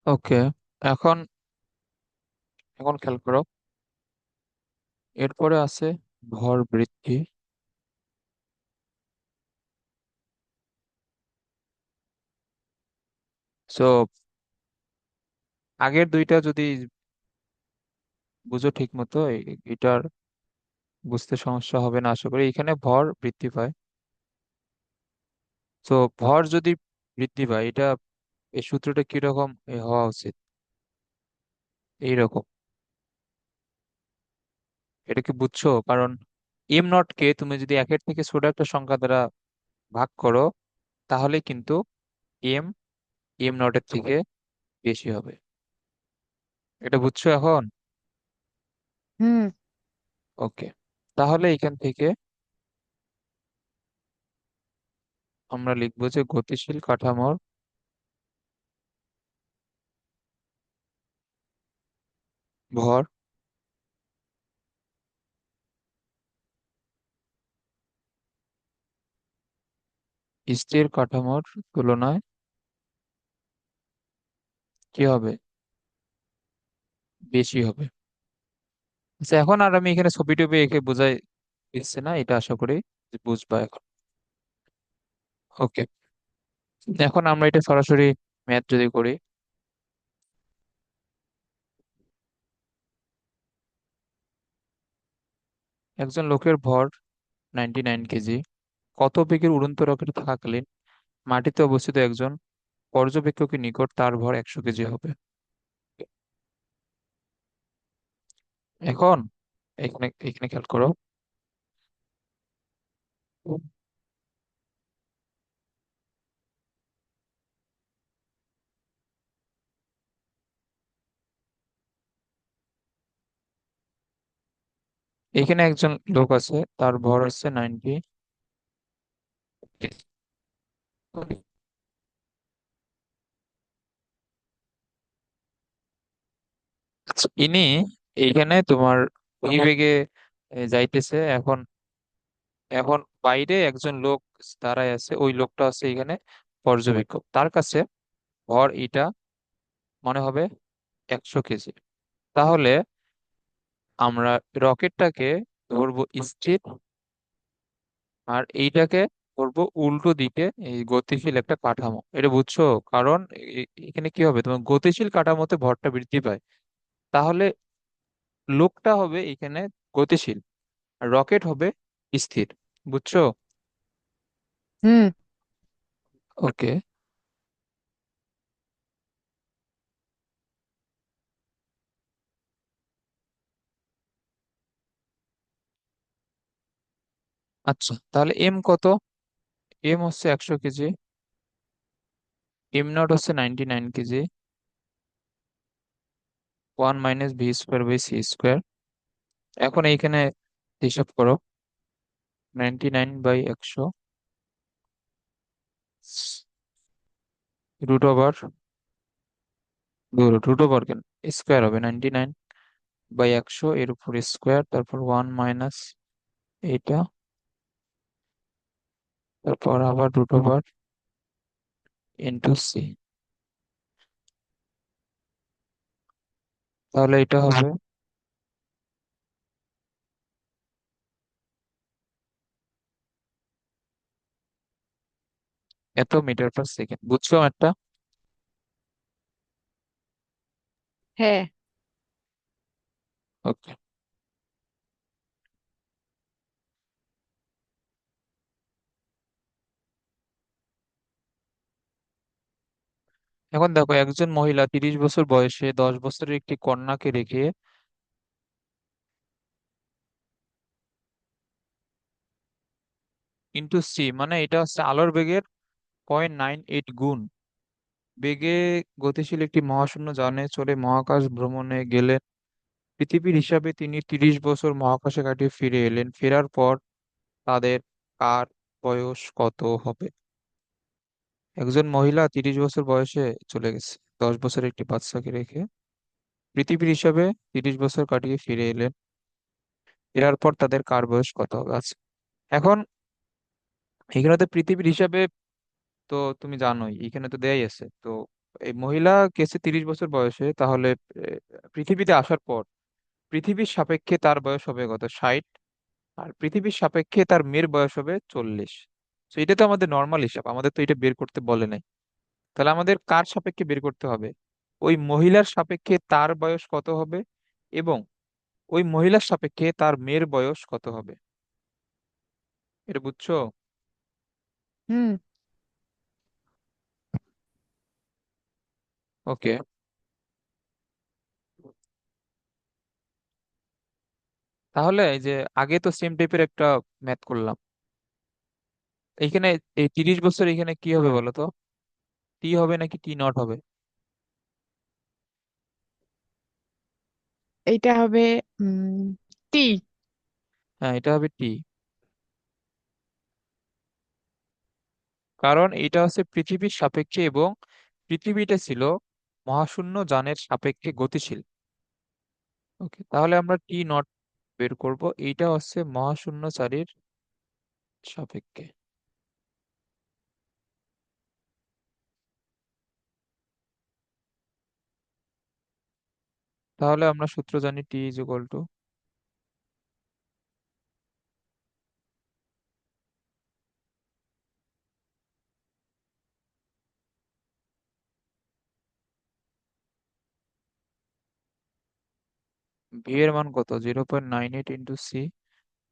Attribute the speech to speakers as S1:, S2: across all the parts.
S1: ওকে। এখন এখন খেয়াল করো, এরপরে আছে ভর বৃদ্ধি। সো আগের দুইটা যদি বুঝো ঠিক মতো, এটার বুঝতে সমস্যা হবে না আশা করি। এখানে ভর বৃদ্ধি পায়। তো ভর যদি বৃদ্ধি পায়, এটা এই সূত্রটা কিরকম হওয়া উচিত? এইরকম। এটা কি বুঝছো? কারণ এম নট কে তুমি যদি একের থেকে ছোট একটা সংখ্যা দ্বারা ভাগ করো, তাহলে কিন্তু এম এম নটের থেকে বেশি হবে। এটা বুঝছো এখন?
S2: হুম।
S1: ওকে। তাহলে এখান থেকে আমরা লিখবো যে গতিশীল কাঠামোর ভর স্থির কাঠামোর তুলনায় কি হবে? বেশি হবে। আচ্ছা, এখন আর আমি এখানে ছবি টবি এঁকে বোঝাই দিচ্ছি না, এটা আশা করি যে বুঝবা এখন। ওকে। এখন আমরা এটা সরাসরি ম্যাথ যদি করি, একজন লোকের ভর 99 কেজি, কত বেগের উড়ন্ত রকেটে থাকাকালীন মাটিতে অবস্থিত একজন পর্যবেক্ষকের নিকট তার ভর 100 কেজি হবে। এখন এখানে এখানে খেয়াল করো, এখানে একজন লোক আছে, তার ভর হচ্ছে 90 কেজি। আচ্ছা, ইনি এইখানে তোমার এই বেগে যাইতেছে। এখন এখন বাইরে একজন লোক দাঁড়ায় আছে, ওই লোকটা আছে এখানে পর্যবেক্ষক, তার কাছে ভর এটা মনে হবে 100 কেজি। তাহলে আমরা রকেটটাকে ধরবো স্থির, আর এইটাকে ধরবো উল্টো দিকে, এই গতিশীল একটা কাঠামো। এটা বুঝছো? কারণ এখানে কি হবে, তোমার গতিশীল কাঠামোতে ভরটা বৃদ্ধি পায়। তাহলে লোকটা হবে এখানে গতিশীল, আর রকেট হবে স্থির। বুঝছো?
S2: হুম।
S1: ওকে। আচ্ছা, তাহলে এম কত? এম হচ্ছে 100 কেজি, এম নট হচ্ছে 99 কেজি, 1 - v² / c²। এখন এইখানে হিসাব করো, 99/100, √ √ কেন, স্কোয়ার হবে 99/100, এর উপর স্কোয়ার, তারপর 1 - এইটা, তারপর আবার √/c। তাহলে এটা হবে এত মিটার/সেকেন্ড। বুঝছো একটা?
S2: হ্যাঁ।
S1: ওকে। এখন দেখো, একজন মহিলা 30 বছর বয়সে 10 বছরের একটি কন্যাকে রেখে *c, মানে এটা হচ্ছে আলোর বেগের 0.98 গুণ বেগে গতিশীল একটি মহাশূন্য যানে চড়ে মহাকাশ ভ্রমণে গেলেন। পৃথিবীর হিসাবে তিনি 30 বছর মহাকাশে কাটিয়ে ফিরে এলেন। ফেরার পর তাদের কার বয়স কত হবে? একজন মহিলা 30 বছর বয়সে চলে গেছে, 10 বছরের একটি বাচ্চাকে রেখে পৃথিবীর হিসাবে 30 বছর কাটিয়ে ফিরে এলেন। ফেরার পর তাদের কার বয়স কত হবে? আচ্ছা, এখন এখানে তো পৃথিবীর হিসাবে, তো তুমি জানোই এখানে তো দেয়াই আছে তো, এই মহিলা গেছে 30 বছর বয়সে, তাহলে পৃথিবীতে আসার পর পৃথিবীর সাপেক্ষে তার বয়স হবে কত, 60। আর পৃথিবীর সাপেক্ষে তার মেয়ের বয়স হবে 40। তো এটা তো আমাদের নর্মাল হিসাব, আমাদের তো এটা বের করতে বলে নাই। তাহলে আমাদের কার সাপেক্ষে বের করতে হবে? ওই মহিলার সাপেক্ষে তার বয়স কত হবে, এবং ওই মহিলার সাপেক্ষে তার মেয়ের বয়স কত হবে। এটা বুঝছো?
S2: হুম।
S1: ওকে। তাহলে এই যে আগে তো সেম টাইপের একটা ম্যাথ করলাম, এইখানে এই 30 বছর এখানে কি হবে বলো তো? টি হবে নাকি টি নট হবে?
S2: এইটা হবে উম টি।
S1: হ্যাঁ, এটা হবে টি। কারণ এটা হচ্ছে পৃথিবীর সাপেক্ষে, এবং পৃথিবীটা ছিল মহাশূন্য যানের সাপেক্ষে গতিশীল। ওকে, তাহলে আমরা টি নট বের করব, এইটা হচ্ছে মহাশূন্যচারীর সাপেক্ষে। তাহলে আমরা সূত্র জানি টি ইজ ইকুয়াল টু ভি এর মান কত, 0.98 ইন্টু সি,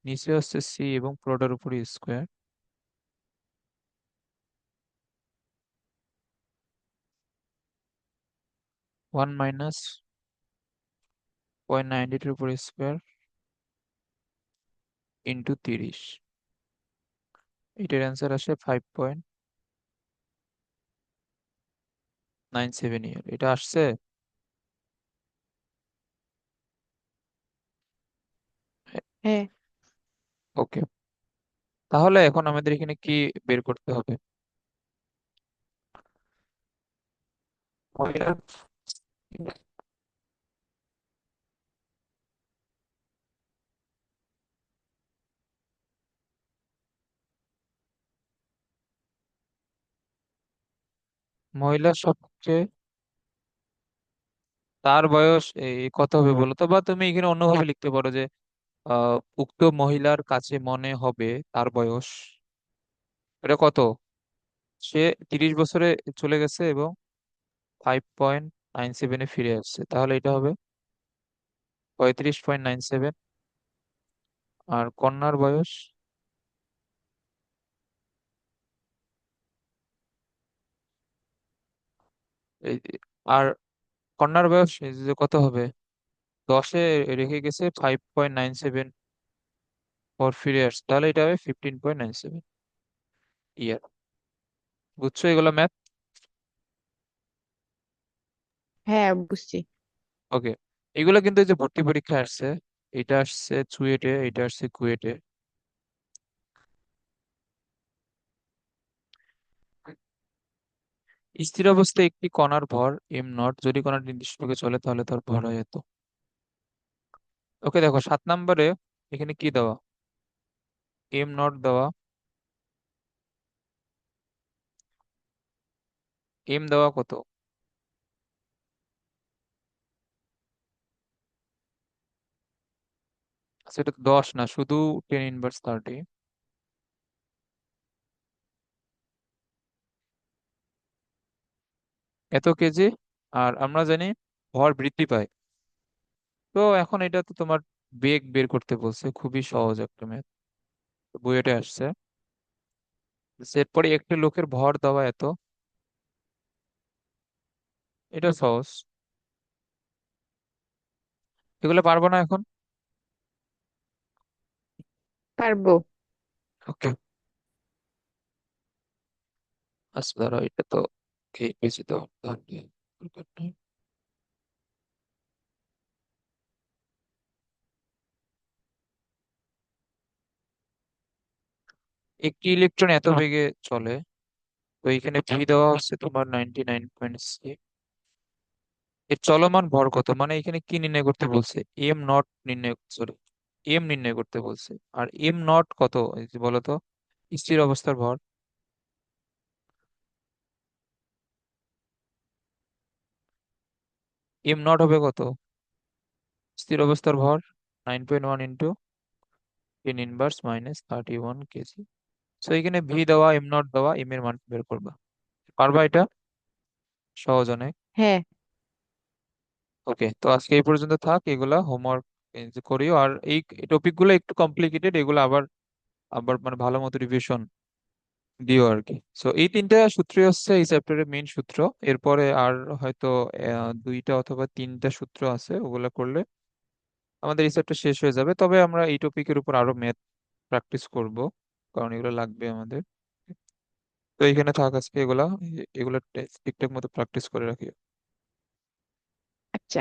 S1: নিচে হচ্ছে সি এবং পুরোটার উপরে স্কোয়ার, 1 - 0.98 এর উপরে স্কোয়ার ইন্টু 30। এটার অ্যান্সার আসে 5.97 ইয়ার। এটা আসছে।
S2: হ্যাঁ,
S1: ওকে, তাহলে এখন আমাদের এখানে কি বের করতে হবে? মহিলার মহিলার সাপেক্ষে তার বয়স কত হবে বলো তো? বা তুমি এখানে অন্যভাবে লিখতে পারো যে উক্ত মহিলার কাছে মনে হবে তার বয়স, এটা কত, সে 30 বছরে চলে গেছে এবং 5.97-এ ফিরে আসছে, তাহলে এটা হবে 35.97। আর কন্যার বয়স, এই আর কন্যার বয়স এই যে কত হবে, 10-এ রেখে গেছে 5.97 পর ফিরে আসছে, তাহলে এটা হবে 15.97 ইয়ার। বুঝছো এগুলো ম্যাথ?
S2: হ্যাঁ, বুঝছি।
S1: ওকে, এগুলো কিন্তু এই যে ভর্তি পরীক্ষায় আসছে, এটা আসছে চুয়েটে, এটা আসছে কুয়েটে। স্থির অবস্থায় একটি কণার ভর m0, যদি কণার নির্দিষ্ট বেগে চলে তাহলে তার ভর হয় এত। ওকে, দেখো 7 নম্বরে এখানে কি দেওয়া, m0 দেওয়া, m দেওয়া কত, সেটা তো 10 না, শুধু 10 ইনভার্স 30, এত কেজি। আর আমরা জানি ভর বৃদ্ধি পায়। তো এখন এটা তো তোমার বেগ বের করতে বলছে, খুবই সহজ একটা ম্যাথ, বইয়েটে আসছে। এরপরে একটি লোকের ভর দেওয়া এত, এটা সহজ, এগুলো পারবো না এখন।
S2: পারবো।
S1: ওকে, আচ্ছা ধরো এটা তো বেশি তো তাহলে দরকার নেই। একটি ইলেকট্রন এত বেগে চলে, তো এখানে ভি দেওয়া হচ্ছে তোমার 99.6। এর চলমান ভর কত, মানে এখানে কি নির্ণয় করতে বলছে, এম নট নির্ণয়, সরি, এম নির্ণয় করতে বলছে। আর এম নট কত, এই যে বলো তো, স্থির অবস্থার ভর। এম নট হবে কত? স্থির অবস্থার ভর 9.1 ইন্টু 10 ইনভার্স -31 কেজি। সো এখানে ভি দেওয়া, এম নট দেওয়া, এম এর মান বের করবা। পারবা এটা? সহজ অনেক।
S2: হ্যাঁ।
S1: ওকে, তো আজকে এই পর্যন্ত থাক, এগুলা হোমওয়ার্ক করিও। আর এই টপিক গুলো একটু কমপ্লিকেটেড, এগুলো আবার আবার মানে ভালো মতো রিভিশন দিও আর কি। সো এই তিনটা সূত্রই হচ্ছে এই চ্যাপ্টারের মেইন সূত্র। এরপরে আর হয়তো দুইটা অথবা তিনটা সূত্র আছে, ওগুলা করলে আমাদের এই চ্যাপ্টার শেষ হয়ে যাবে। তবে আমরা এই টপিকের উপর আরো ম্যাথ প্র্যাকটিস করব, কারণ এগুলো লাগবে আমাদের। তো এইখানে থাক আজকে এগুলা, এগুলা ঠিকঠাক মতো প্র্যাকটিস করে রাখি।
S2: আচ্ছা।